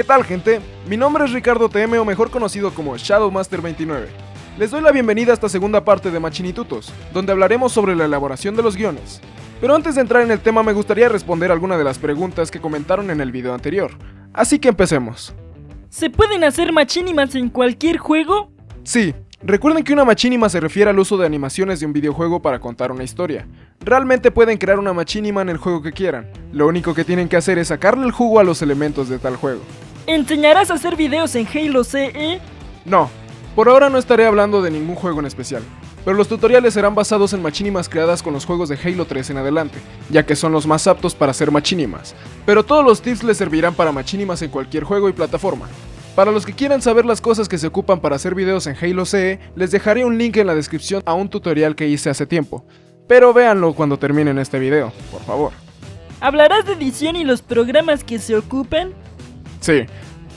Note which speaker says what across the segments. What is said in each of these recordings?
Speaker 1: ¿Qué tal, gente? Mi nombre es Ricardo TM, o mejor conocido como Shadowmaster29. Les doy la bienvenida a esta segunda parte de Machinitutos, donde hablaremos sobre la elaboración de los guiones. Pero antes de entrar en el tema me gustaría responder algunas de las preguntas que comentaron en el video anterior. Así que empecemos.
Speaker 2: ¿Se pueden hacer machinimas en cualquier juego?
Speaker 1: Sí, recuerden que una machinima se refiere al uso de animaciones de un videojuego para contar una historia. Realmente pueden crear una machinima en el juego que quieran. Lo único que tienen que hacer es sacarle el jugo a los elementos de tal juego.
Speaker 2: ¿Enseñarás a hacer videos en Halo CE?
Speaker 1: No, por ahora no estaré hablando de ningún juego en especial, pero los tutoriales serán basados en machinimas creadas con los juegos de Halo 3 en adelante, ya que son los más aptos para hacer machinimas, pero todos los tips les servirán para machinimas en cualquier juego y plataforma. Para los que quieran saber las cosas que se ocupan para hacer videos en Halo CE, les dejaré un link en la descripción a un tutorial que hice hace tiempo, pero véanlo cuando terminen este video, por favor.
Speaker 2: ¿Hablarás de edición y los programas que se ocupan?
Speaker 1: Sí,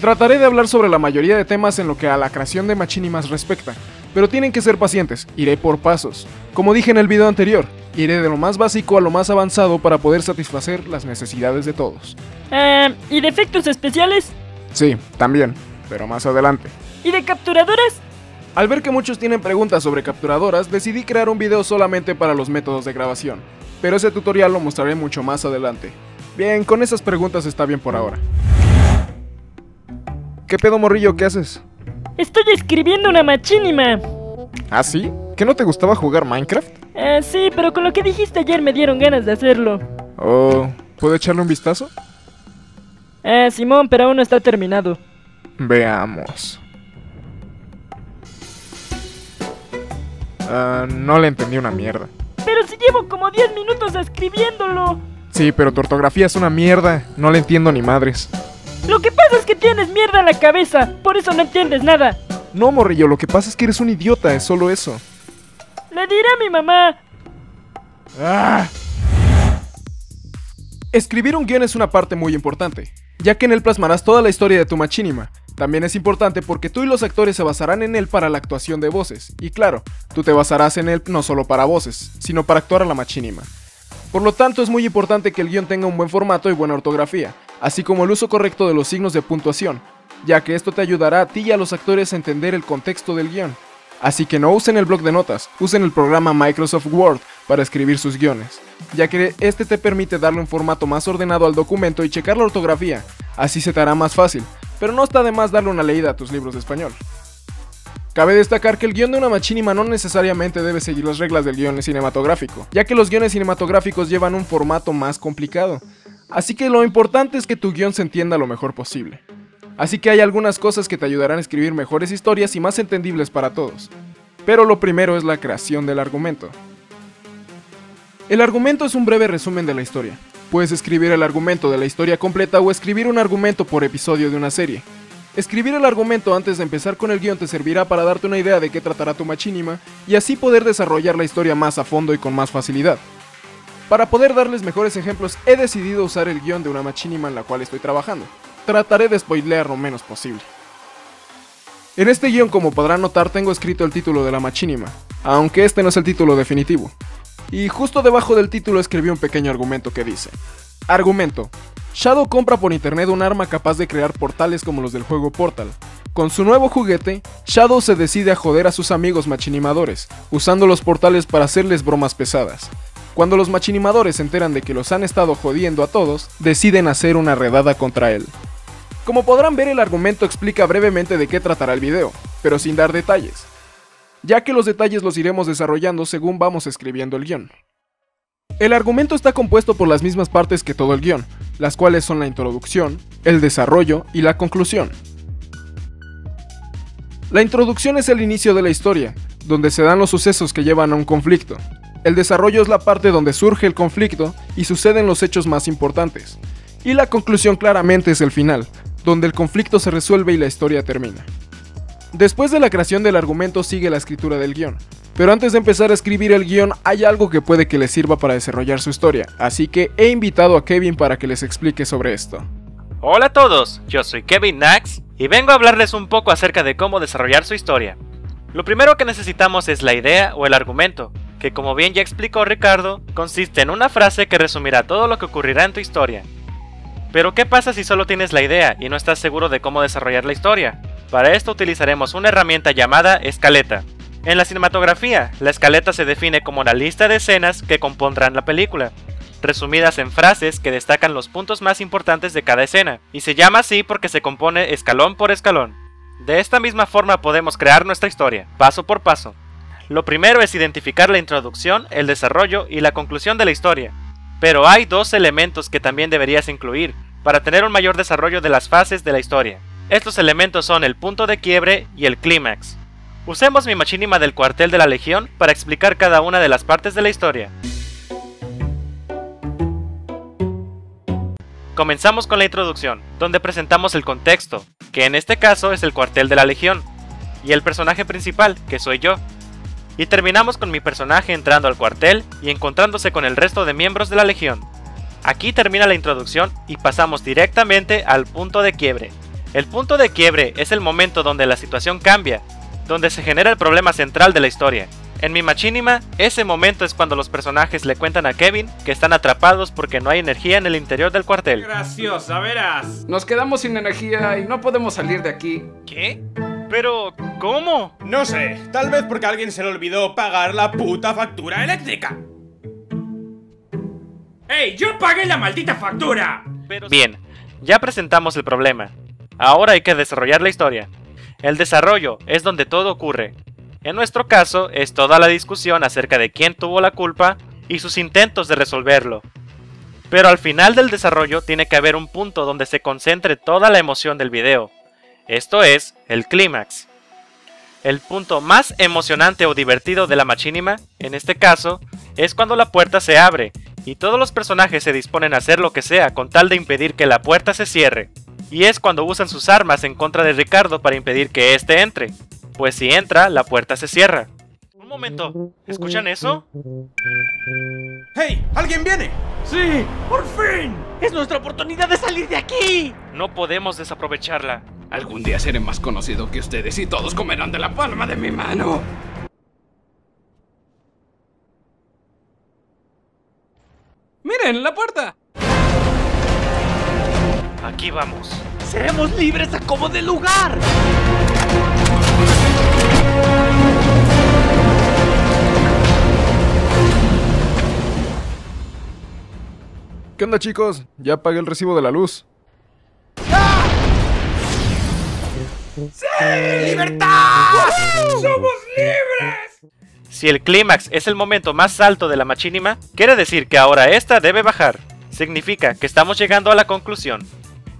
Speaker 1: trataré de hablar sobre la mayoría de temas en lo que a la creación de machinimas respecta, pero tienen que ser pacientes, iré por pasos. Como dije en el video anterior, iré de lo más básico a lo más avanzado para poder satisfacer las necesidades de todos.
Speaker 2: ¿Y de efectos especiales?
Speaker 1: Sí, también, pero más adelante.
Speaker 2: ¿Y de capturadoras?
Speaker 1: Al ver que muchos tienen preguntas sobre capturadoras, decidí crear un video solamente para los métodos de grabación, pero ese tutorial lo mostraré mucho más adelante. Bien, con esas preguntas está bien por ahora. ¿Qué pedo, morrillo? ¿Qué haces?
Speaker 2: Estoy escribiendo una machinima.
Speaker 1: ¿Ah, sí? ¿Que no te gustaba jugar Minecraft?
Speaker 2: Sí, pero con lo que dijiste ayer me dieron ganas de hacerlo.
Speaker 1: Oh, ¿puedo echarle un vistazo?
Speaker 2: Simón, pero aún no está terminado.
Speaker 1: Veamos. No le entendí una mierda.
Speaker 2: Pero si llevo como 10 minutos escribiéndolo.
Speaker 1: Sí, pero tu ortografía es una mierda. No le entiendo ni madres.
Speaker 2: Lo que pasa es que tienes mierda en la cabeza, por eso no entiendes nada.
Speaker 1: No, morrillo, lo que pasa es que eres un idiota, es solo eso.
Speaker 2: Le diré a mi mamá.
Speaker 1: ¡Ah! Escribir un guión es una parte muy importante, ya que en él plasmarás toda la historia de tu machinima. También es importante porque tú y los actores se basarán en él para la actuación de voces, y claro, tú te basarás en él no solo para voces, sino para actuar a la machinima. Por lo tanto, es muy importante que el guión tenga un buen formato y buena ortografía, así como el uso correcto de los signos de puntuación, ya que esto te ayudará a ti y a los actores a entender el contexto del guión. Así que no usen el bloc de notas, usen el programa Microsoft Word para escribir sus guiones, ya que este te permite darle un formato más ordenado al documento y checar la ortografía, así se te hará más fácil, pero no está de más darle una leída a tus libros de español. Cabe destacar que el guión de una machinima no necesariamente debe seguir las reglas del guión cinematográfico, ya que los guiones cinematográficos llevan un formato más complicado, así que lo importante es que tu guión se entienda lo mejor posible. Así que hay algunas cosas que te ayudarán a escribir mejores historias y más entendibles para todos. Pero lo primero es la creación del argumento. El argumento es un breve resumen de la historia. Puedes escribir el argumento de la historia completa o escribir un argumento por episodio de una serie. Escribir el argumento antes de empezar con el guión te servirá para darte una idea de qué tratará tu machinima y así poder desarrollar la historia más a fondo y con más facilidad. Para poder darles mejores ejemplos, he decidido usar el guión de una machinima en la cual estoy trabajando. Trataré de spoilear lo menos posible. En este guión, como podrán notar, tengo escrito el título de la machinima, aunque este no es el título definitivo. Y justo debajo del título escribí un pequeño argumento que dice: Argumento. Shadow compra por internet un arma capaz de crear portales como los del juego Portal. Con su nuevo juguete, Shadow se decide a joder a sus amigos machinimadores, usando los portales para hacerles bromas pesadas. Cuando los machinimadores se enteran de que los han estado jodiendo a todos, deciden hacer una redada contra él. Como podrán ver, el argumento explica brevemente de qué tratará el video, pero sin dar detalles, ya que los detalles los iremos desarrollando según vamos escribiendo el guión. El argumento está compuesto por las mismas partes que todo el guión, las cuales son la introducción, el desarrollo y la conclusión. La introducción es el inicio de la historia, donde se dan los sucesos que llevan a un conflicto. El desarrollo es la parte donde surge el conflicto y suceden los hechos más importantes. Y la conclusión claramente es el final, donde el conflicto se resuelve y la historia termina. Después de la creación del argumento sigue la escritura del guión, pero antes de empezar a escribir el guión hay algo que puede que les sirva para desarrollar su historia, así que he invitado a Kevin para que les explique sobre esto.
Speaker 3: Hola a todos, yo soy Kevin Nax y vengo a hablarles un poco acerca de cómo desarrollar su historia. Lo primero que necesitamos es la idea o el argumento, que como bien ya explicó Ricardo, consiste en una frase que resumirá todo lo que ocurrirá en tu historia. Pero ¿qué pasa si solo tienes la idea y no estás seguro de cómo desarrollar la historia? Para esto utilizaremos una herramienta llamada escaleta. En la cinematografía, la escaleta se define como la lista de escenas que compondrán la película, resumidas en frases que destacan los puntos más importantes de cada escena, y se llama así porque se compone escalón por escalón. De esta misma forma podemos crear nuestra historia, paso por paso. Lo primero es identificar la introducción, el desarrollo y la conclusión de la historia. Pero hay dos elementos que también deberías incluir para tener un mayor desarrollo de las fases de la historia. Estos elementos son el punto de quiebre y el clímax. Usemos mi machinima del cuartel de la Legión para explicar cada una de las partes de la historia. Comenzamos con la introducción, donde presentamos el contexto, que en este caso es el cuartel de la Legión, y el personaje principal, que soy yo. Y terminamos con mi personaje entrando al cuartel y encontrándose con el resto de miembros de la Legión. Aquí termina la introducción y pasamos directamente al punto de quiebre. El punto de quiebre es el momento donde la situación cambia, donde se genera el problema central de la historia. En mi machinima, ese momento es cuando los personajes le cuentan a Kevin que están atrapados porque no hay energía en el interior del cuartel.
Speaker 4: Graciosa, verás.
Speaker 5: Nos quedamos sin energía y no podemos salir de aquí.
Speaker 3: ¿Qué? Pero, ¿cómo?
Speaker 4: No sé, tal vez porque a alguien se le olvidó pagar la puta factura eléctrica. ¡Ey, yo pagué la maldita factura!
Speaker 3: Bien, ya presentamos el problema. Ahora hay que desarrollar la historia. El desarrollo es donde todo ocurre. En nuestro caso, es toda la discusión acerca de quién tuvo la culpa y sus intentos de resolverlo. Pero al final del desarrollo tiene que haber un punto donde se concentre toda la emoción del video. Esto es, el clímax. El punto más emocionante o divertido de la machinima, en este caso, es cuando la puerta se abre y todos los personajes se disponen a hacer lo que sea con tal de impedir que la puerta se cierre. Y es cuando usan sus armas en contra de Ricardo para impedir que éste entre, pues si entra, la puerta se cierra. Un momento, ¿escuchan eso?
Speaker 4: ¡Hey! ¿Alguien viene?
Speaker 2: ¡Sí! ¡Por fin! ¡Es nuestra oportunidad de salir de aquí!
Speaker 3: No podemos desaprovecharla.
Speaker 5: Algún día seré más conocido que ustedes y todos comerán de la palma de mi mano. ¡Miren, la puerta!
Speaker 3: Aquí vamos.
Speaker 2: ¡Seremos libres a como de lugar!
Speaker 1: ¿Qué onda, chicos? Ya pagué el recibo de la luz.
Speaker 4: ¡Libertad! ¡Somos libres!
Speaker 3: Si el clímax es el momento más alto de la machinima, quiere decir que ahora esta debe bajar. Significa que estamos llegando a la conclusión.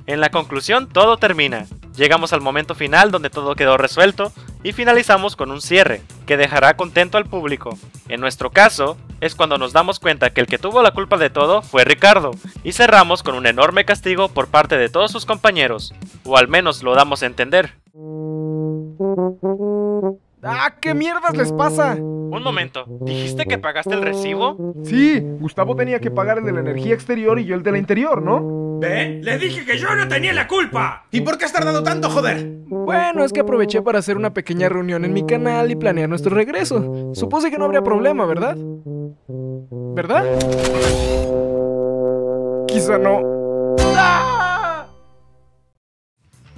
Speaker 3: En la conclusión todo termina. Llegamos al momento final donde todo quedó resuelto y finalizamos con un cierre, que dejará contento al público. En nuestro caso, es cuando nos damos cuenta que el que tuvo la culpa de todo fue Ricardo, y cerramos con un enorme castigo por parte de todos sus compañeros, o al menos lo damos a entender.
Speaker 1: ¡Ah, qué mierdas les pasa!
Speaker 3: Un momento, ¿dijiste que pagaste el recibo?
Speaker 1: Sí, Gustavo tenía que pagar el de la energía exterior y yo el de la interior, ¿no?
Speaker 4: ¿Ven? ¡Le dije que yo no tenía la culpa! ¿Y por qué has tardado tanto, joder?
Speaker 1: Bueno, es que aproveché para hacer una pequeña reunión en mi canal y planear nuestro regreso. Supuse que no habría problema, ¿verdad? ¿Verdad? Quizá no. ¡Ah!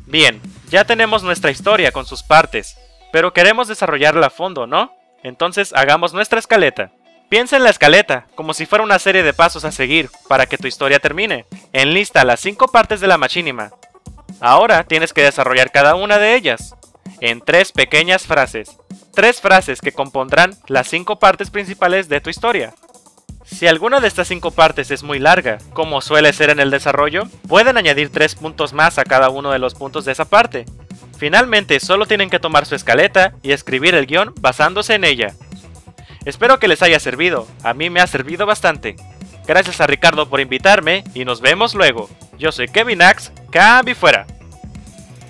Speaker 3: Bien, ya tenemos nuestra historia con sus partes, pero queremos desarrollarla a fondo, ¿no? Entonces hagamos nuestra escaleta. Piensa en la escaleta, como si fuera una serie de pasos a seguir para que tu historia termine. Enlista las 5 partes de la machinima. Ahora tienes que desarrollar cada una de ellas, en 3 pequeñas frases. 3 frases que compondrán las 5 partes principales de tu historia. Si alguna de estas 5 partes es muy larga, como suele ser en el desarrollo, pueden añadir 3 puntos más a cada uno de los puntos de esa parte. Finalmente, solo tienen que tomar su escaleta y escribir el guión basándose en ella. Espero que les haya servido, a mí me ha servido bastante. Gracias a Ricardo por invitarme y nos vemos luego. Yo soy Kevin Nax, cambio fuera.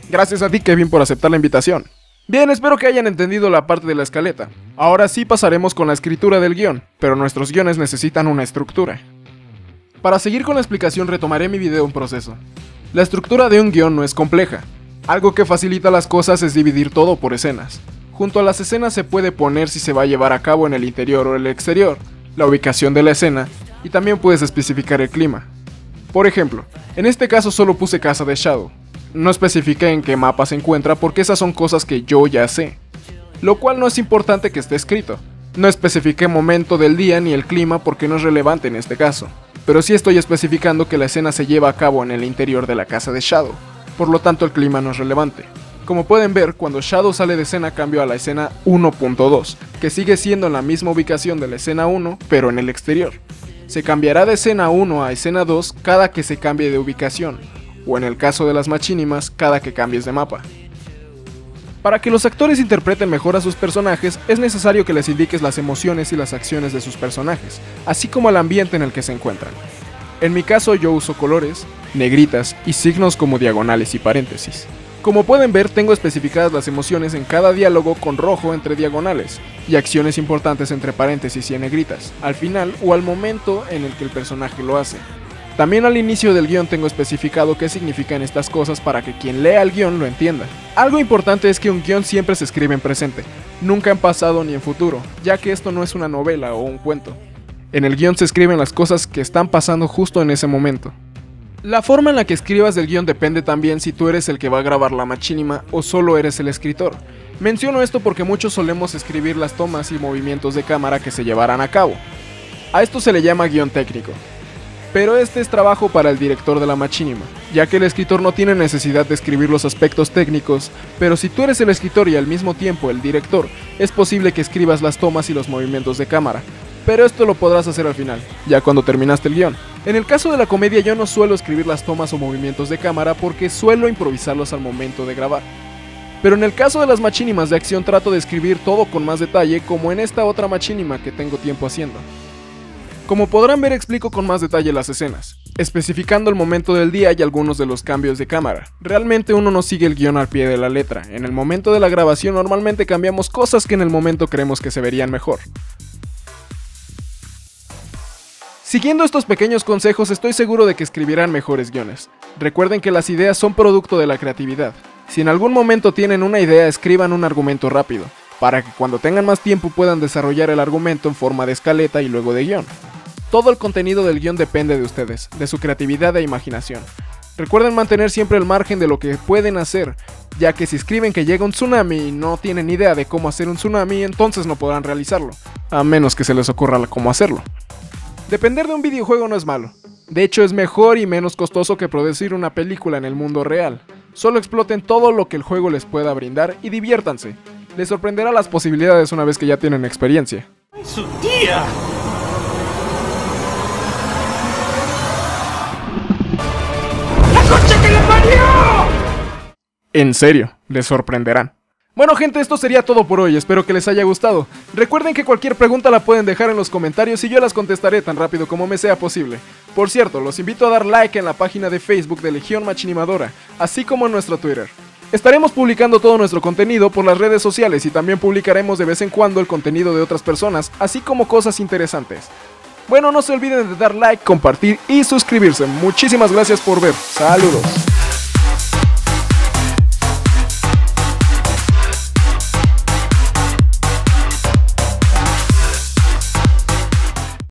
Speaker 1: Gracias a ti, Kevin, por aceptar la invitación. Bien, espero que hayan entendido la parte de la escaleta. Ahora sí pasaremos con la escritura del guión, pero nuestros guiones necesitan una estructura. Para seguir con la explicación retomaré mi video en proceso. La estructura de un guión no es compleja. Algo que facilita las cosas es dividir todo por escenas. Junto a las escenas se puede poner si se va a llevar a cabo en el interior o el exterior, la ubicación de la escena, y también puedes especificar el clima. Por ejemplo, En este caso solo puse casa de Shadow. No especifiqué en qué mapa se encuentra porque esas son cosas que yo ya sé, lo cual no es importante que esté escrito. No especifiqué momento del día ni el clima porque no es relevante en este caso, pero sí estoy especificando que la escena se lleva a cabo en el interior de la casa de Shadow, por lo tanto el clima no es relevante. Como pueden ver, cuando Shadow sale de escena cambio a la escena 1.2, que sigue siendo en la misma ubicación de la escena 1, pero en el exterior. Se cambiará de escena 1 a escena 2 cada que se cambie de ubicación, o en el caso de las machinimas, cada que cambies de mapa. Para que los actores interpreten mejor a sus personajes, es necesario que les indiques las emociones y las acciones de sus personajes, así como el ambiente en el que se encuentran. En mi caso yo uso colores, negritas y signos como diagonales y paréntesis. Como pueden ver, tengo especificadas las emociones en cada diálogo con rojo entre diagonales, y acciones importantes entre paréntesis y en negritas, al final o al momento en el que el personaje lo hace. También al inicio del guión tengo especificado qué significan estas cosas para que quien lea el guión lo entienda. Algo importante es que un guión siempre se escribe en presente, nunca en pasado ni en futuro, ya que esto no es una novela o un cuento. En el guión se escriben las cosas que están pasando justo en ese momento. La forma en la que escribas del guión depende también si tú eres el que va a grabar la machinima o solo eres el escritor. Menciono esto porque muchos solemos escribir las tomas y movimientos de cámara que se llevarán a cabo. A esto se le llama guión técnico. Pero este es trabajo para el director de la machinima, ya que el escritor no tiene necesidad de escribir los aspectos técnicos, pero si tú eres el escritor y al mismo tiempo el director, es posible que escribas las tomas y los movimientos de cámara, pero esto lo podrás hacer al final, ya cuando terminaste el guión. En el caso de la comedia yo no suelo escribir las tomas o movimientos de cámara porque suelo improvisarlos al momento de grabar. Pero en el caso de las machinimas de acción trato de escribir todo con más detalle, como en esta otra machinima que tengo tiempo haciendo. Como podrán ver, explico con más detalle las escenas, especificando el momento del día y algunos de los cambios de cámara. Realmente uno no sigue el guión al pie de la letra, en el momento de la grabación normalmente cambiamos cosas que en el momento creemos que se verían mejor. Siguiendo estos pequeños consejos estoy seguro de que escribirán mejores guiones. Recuerden que las ideas son producto de la creatividad. Si en algún momento tienen una idea, escriban un argumento rápido, para que cuando tengan más tiempo puedan desarrollar el argumento en forma de escaleta y luego de guión. Todo el contenido del guión depende de ustedes, de su creatividad e imaginación. Recuerden mantener siempre el margen de lo que pueden hacer, ya que si escriben que llega un tsunami y no tienen idea de cómo hacer un tsunami, entonces no podrán realizarlo, a menos que se les ocurra cómo hacerlo. Depender de un videojuego no es malo. De hecho es mejor y menos costoso que producir una película en el mundo real. Solo exploten todo lo que el juego les pueda brindar y diviértanse. Les sorprenderá las posibilidades una vez que ya tienen experiencia.
Speaker 4: ¡Su tía!
Speaker 1: En serio, les sorprenderán. Bueno gente, esto sería todo por hoy, espero que les haya gustado. Recuerden que cualquier pregunta la pueden dejar en los comentarios y yo las contestaré tan rápido como me sea posible. Por cierto, los invito a dar like en la página de Facebook de Legión Machinimadora, así como en nuestro Twitter. Estaremos publicando todo nuestro contenido por las redes sociales y también publicaremos de vez en cuando el contenido de otras personas, así como cosas interesantes. Bueno, no se olviden de dar like, compartir y suscribirse. Muchísimas gracias por ver. Saludos.